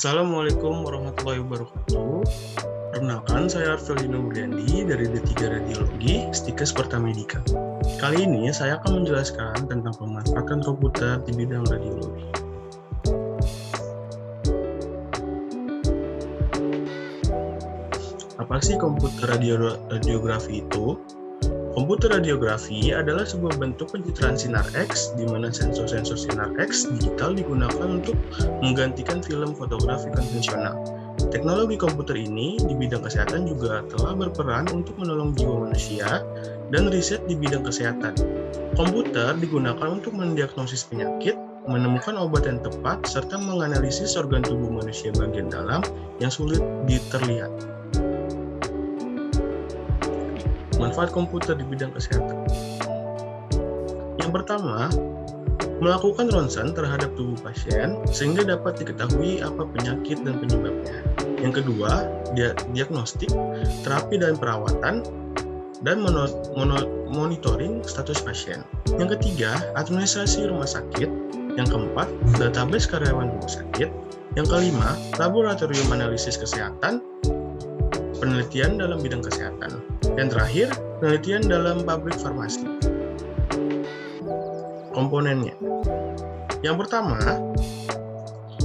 Assalamualaikum warahmatullahi wabarakatuh. Perkenalkan, saya Arvelino Mulyandi dari D3 Radiologi, Stikes Pertamedika. Kali ini saya akan menjelaskan tentang pemanfaatan komputer di bidang radiologi. Apa sih komputer radiografi itu? Komputer radiografi adalah sebuah bentuk pencitraan sinar X di mana sensor-sensor sinar X digital digunakan untuk menggantikan film fotografi konvensional. Teknologi komputer ini di bidang kesehatan juga telah berperan untuk menolong jiwa manusia dan riset di bidang kesehatan. Komputer digunakan untuk mendiagnosis penyakit, menemukan obat yang tepat, serta menganalisis organ tubuh manusia bagian dalam yang sulit diterlihat. Manfaat komputer di bidang kesehatan. Yang pertama, melakukan ronsen terhadap tubuh pasien sehingga dapat diketahui apa penyakit dan penyebabnya. Yang kedua, diagnostik, terapi dan perawatan, dan monitoring status pasien. Yang ketiga, administrasi rumah sakit. Yang keempat, database karyawan rumah sakit. Yang kelima, laboratorium analisis kesehatan, penelitian dalam bidang kesehatan. Yang terakhir, penelitian dalam pabrik farmasi. Komponennya. Yang pertama,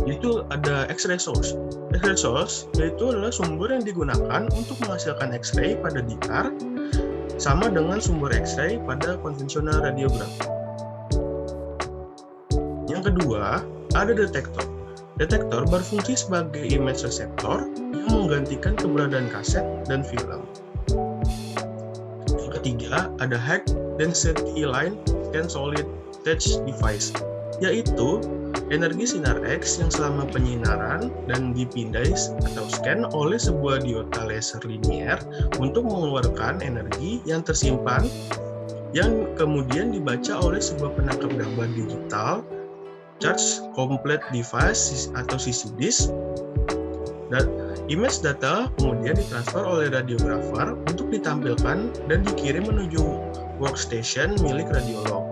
itu ada X-ray source. X-ray source yaitu adalah sumber yang digunakan untuk menghasilkan X-ray pada DR sama dengan sumber X-ray pada konvensional radiografi. Yang kedua, ada detektor. Detektor berfungsi sebagai image receptor yang menggantikan keberadaan kaset dan film. Yang ketiga, ada high density line scan solid state device, yaitu energi sinar X yang selama penyinaran dan dipindai atau scan oleh sebuah diode laser linier untuk mengeluarkan energi yang tersimpan yang kemudian dibaca oleh sebuah penangkap gambar digital Charge Complete Device atau CCDIS, dan image data kemudian ditransfer oleh radiografer untuk ditampilkan dan dikirim menuju workstation milik radiolog.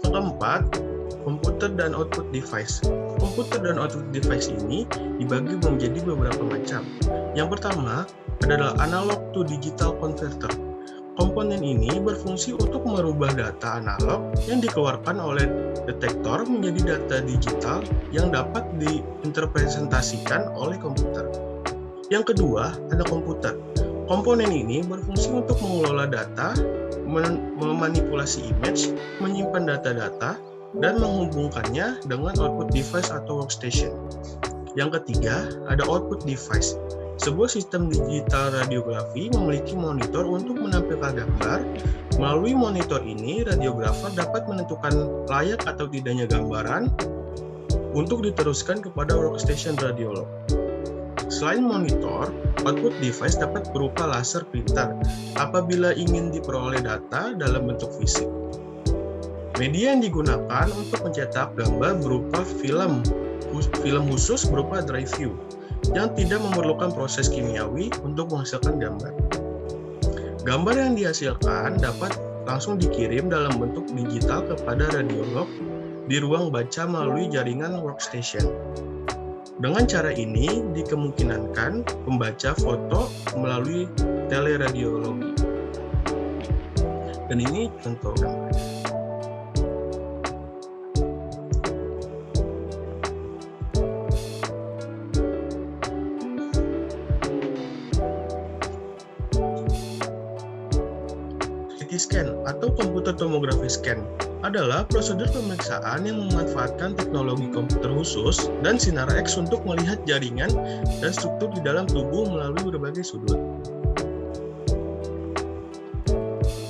Yang keempat, komputer dan output device. Komputer dan output device ini dibagi menjadi beberapa macam. Yang pertama adalah analog to digital converter. Komponen ini berfungsi untuk merubah data analog yang dikeluarkan oleh detektor menjadi data digital yang dapat diinterpretasikan oleh komputer. Yang kedua, ada komputer. Komponen ini berfungsi untuk mengelola data, memanipulasi image, menyimpan data-data, dan menghubungkannya dengan output device atau workstation. Yang ketiga, ada output device. Sebuah sistem digital radiografi memiliki monitor untuk menampilkan gambar. Melalui monitor ini, radiografer dapat menentukan layak atau tidaknya gambaran untuk diteruskan kepada workstation radiolog. Selain monitor, output device dapat berupa laser printer apabila ingin diperoleh data dalam bentuk fisik. Media yang digunakan untuk mencetak gambar berupa film khusus berupa dry view yang tidak memerlukan proses kimiawi untuk menghasilkan gambar. Gambar yang dihasilkan dapat langsung dikirim dalam bentuk digital kepada radiolog di ruang baca melalui jaringan workstation. Dengan cara ini dikemungkinkan membaca foto melalui teleradiologi. Dan ini contoh gambarnya. CT scan atau komputer tomografi scan adalah prosedur pemeriksaan yang memanfaatkan teknologi komputer khusus dan sinar X untuk melihat jaringan dan struktur di dalam tubuh melalui berbagai sudut.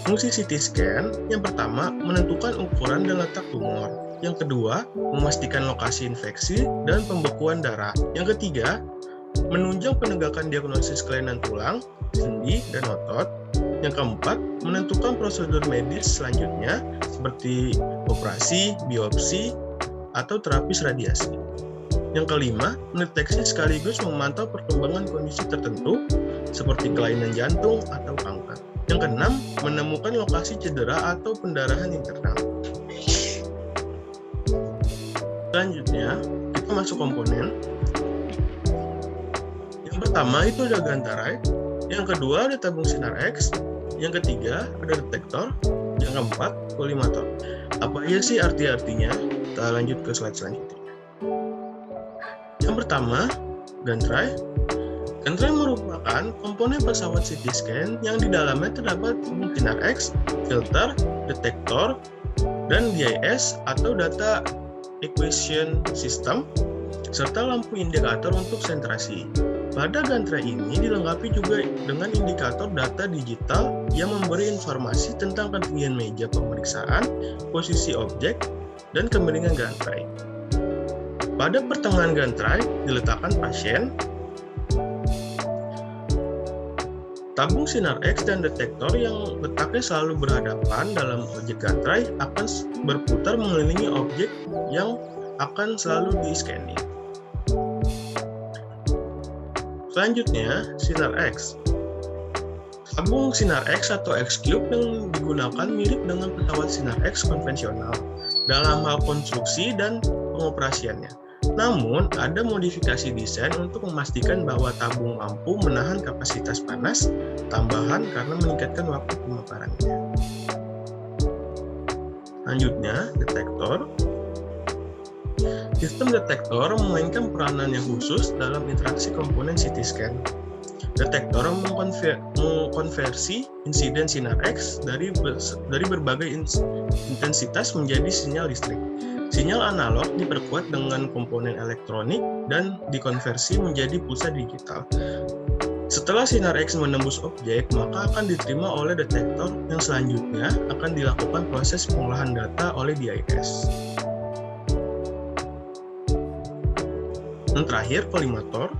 Fungsi CT scan yang pertama menentukan ukuran dan letak tumor. Yang kedua, memastikan lokasi infeksi dan pembekuan darah. Yang ketiga, menunjang penegakan diagnosis kelainan tulang, sendi, dan otot. Yang keempat, menentukan prosedur medis selanjutnya seperti operasi, biopsi, atau terapis radiasi. Yang kelima, mendeteksi sekaligus memantau perkembangan kondisi tertentu seperti kelainan jantung atau kanker. Yang keenam, menemukan lokasi cedera atau pendarahan internal. Selanjutnya, kita kita masuk komponen. Yang pertama itu ada Gantarai, yang kedua ada tabung sinar X, yang ketiga ada detektor, yang keempat kolimator. Apa aja sih arti-artinya? Kita lanjut ke slide selanjutnya. Yang pertama, Gantarai. Gantarai merupakan komponen pesawat CT scan yang di dalamnya terdapat tabung sinar X, filter, detektor, dan DIS atau data acquisition system, serta lampu indikator untuk sentrasi. Pada Gantarai ini dilengkapi juga dengan indikator data digital yang memberi informasi tentang ketinggian meja pemeriksaan, posisi objek, dan kemiringan Gantarai. Pada pertengahan Gantarai diletakkan pasien. Tabung sinar X dan detektor yang letaknya selalu berhadapan dalam objek Gantarai akan berputar mengelilingi objek yang akan selalu di-scanning. Selanjutnya, sinar X. Tabung sinar X atau X-Cube yang digunakan mirip dengan pesawat sinar X konvensional dalam hal konstruksi dan pengoperasiannya. Namun, ada modifikasi desain untuk memastikan bahwa tabung mampu menahan kapasitas panas tambahan karena meningkatkan waktu pemaparannya. Selanjutnya, detektor. Sistem detektor memainkan peranan yang khusus dalam interaksi komponen CT scan. Detektor mengkonversi insiden sinar X dari berbagai intensitas menjadi sinyal listrik. Sinyal analog diperkuat dengan komponen elektronik dan dikonversi menjadi pulsa digital. Setelah sinar X menembus objek, maka akan diterima oleh detektor yang selanjutnya akan dilakukan proses pengolahan data oleh DIS. Dan terakhir, kolimator.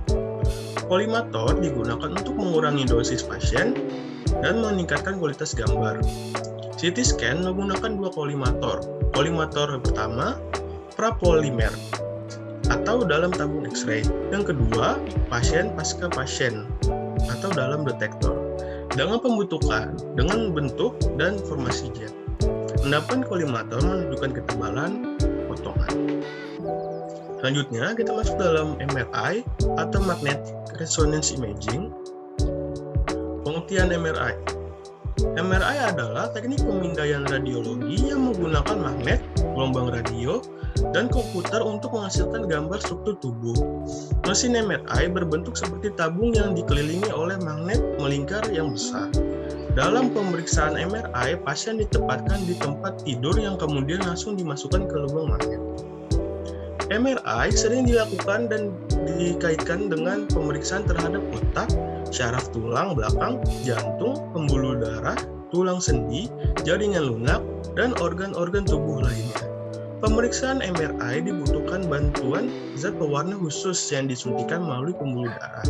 Kolimator digunakan untuk mengurangi dosis pasien dan meningkatkan kualitas gambar. CT scan menggunakan dua kolimator. Kolimator pertama, prapolimer atau dalam tabung X-ray. Yang kedua, pasien pasca pasien atau dalam detektor. Dengan bentuk dan formasi jet. Endapan kolimator menunjukkan ketebalan potongan. Selanjutnya, kita masuk dalam MRI atau Magnetic Resonance Imaging. Pengertian MRI. MRI adalah teknik pemindaian radiologi yang menggunakan magnet, gelombang radio, dan komputer untuk menghasilkan gambar struktur tubuh. Mesin MRI berbentuk seperti tabung yang dikelilingi oleh magnet melingkar yang besar. Dalam pemeriksaan MRI, pasien ditempatkan di tempat tidur yang kemudian langsung dimasukkan ke lubang magnet. MRI sering dilakukan dan dikaitkan dengan pemeriksaan terhadap otak, syaraf tulang belakang, jantung, pembuluh darah, tulang sendi, jaringan lunak, dan organ-organ tubuh lainnya. Pemeriksaan MRI dibutuhkan bantuan zat pewarna khusus yang disuntikan melalui pembuluh darah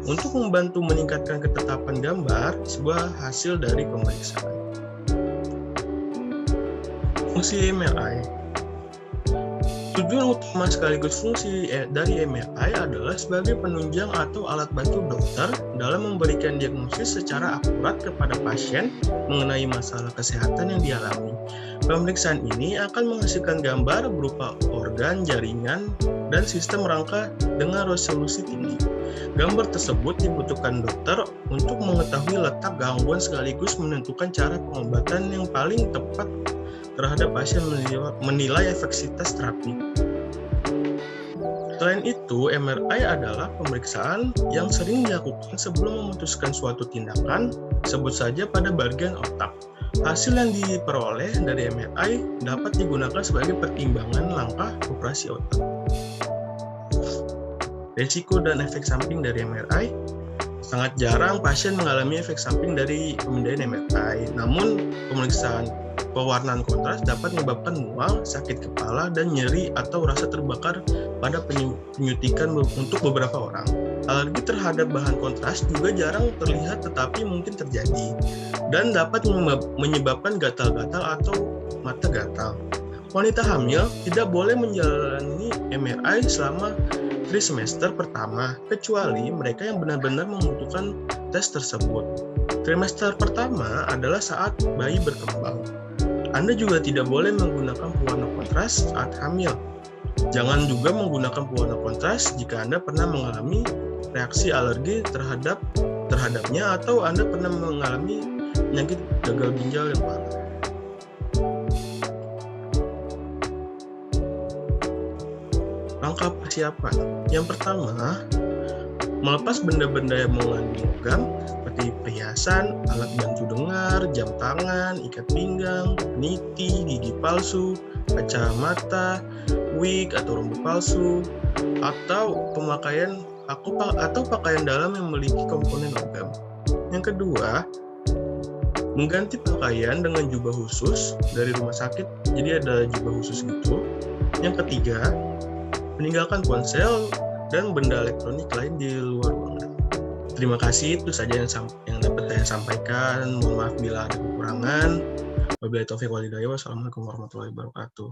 untuk membantu meningkatkan ketetapan gambar sebuah hasil dari pemeriksaan. Fungsi MRI. Tujuan utama sekaligus fungsi dari MRI adalah sebagai penunjang atau alat bantu dokter dalam memberikan diagnosis secara akurat kepada pasien mengenai masalah kesehatan yang dialami. Pemeriksaan ini akan menghasilkan gambar berupa organ, jaringan, dan sistem rangka dengan resolusi tinggi. Gambar tersebut dibutuhkan dokter untuk mengetahui letak gangguan sekaligus menentukan cara pengobatan yang paling tepat terhadap pasien menilai efektivitas terapi. Selain itu, MRI adalah pemeriksaan yang sering dilakukan sebelum memutuskan suatu tindakan, sebut saja pada bagian otak. Hasil yang diperoleh dari MRI dapat digunakan sebagai pertimbangan langkah operasi otak. Risiko dan efek samping dari MRI. Sangat jarang pasien mengalami efek samping dari pemindaian MRI, namun pemeriksaan pewarnaan kontras dapat menyebabkan mual, sakit kepala, dan nyeri atau rasa terbakar pada penyuntikan untuk beberapa orang. Alergi terhadap bahan kontras juga jarang terlihat tetapi mungkin terjadi dan dapat menyebabkan gatal-gatal atau mata gatal. Wanita hamil tidak boleh menjalani MRI selama trimester pertama kecuali mereka yang benar-benar membutuhkan tes tersebut. Trimester pertama adalah saat bayi berkembang. Anda juga tidak boleh menggunakan pewarna kontras saat hamil. Jangan juga menggunakan pewarna kontras jika Anda pernah mengalami reaksi alergi terhadapnya atau Anda pernah mengalami penyakit gagal ginjal yang parah. Langkah persiapan. Yang pertama, melepas benda-benda yang mengandung logam seperti perhiasan, alat bantu dengar, jam tangan, ikat pinggang, peniti, gigi palsu, kacamata, wig atau rambut palsu, atau pakaian dalam yang memiliki komponen logam. Yang kedua, mengganti pakaian dengan jubah khusus dari rumah sakit, jadi ada jubah khusus gitu. Yang ketiga, meninggalkan ponsel dan benda elektronik lain di luar ruangan. Terima kasih, itu saja yang dapat saya sampaikan. Mohon maaf bila ada kekurangan. Wabillahi taufiq wal hidayah. Wassalamualaikum warahmatullahi wabarakatuh.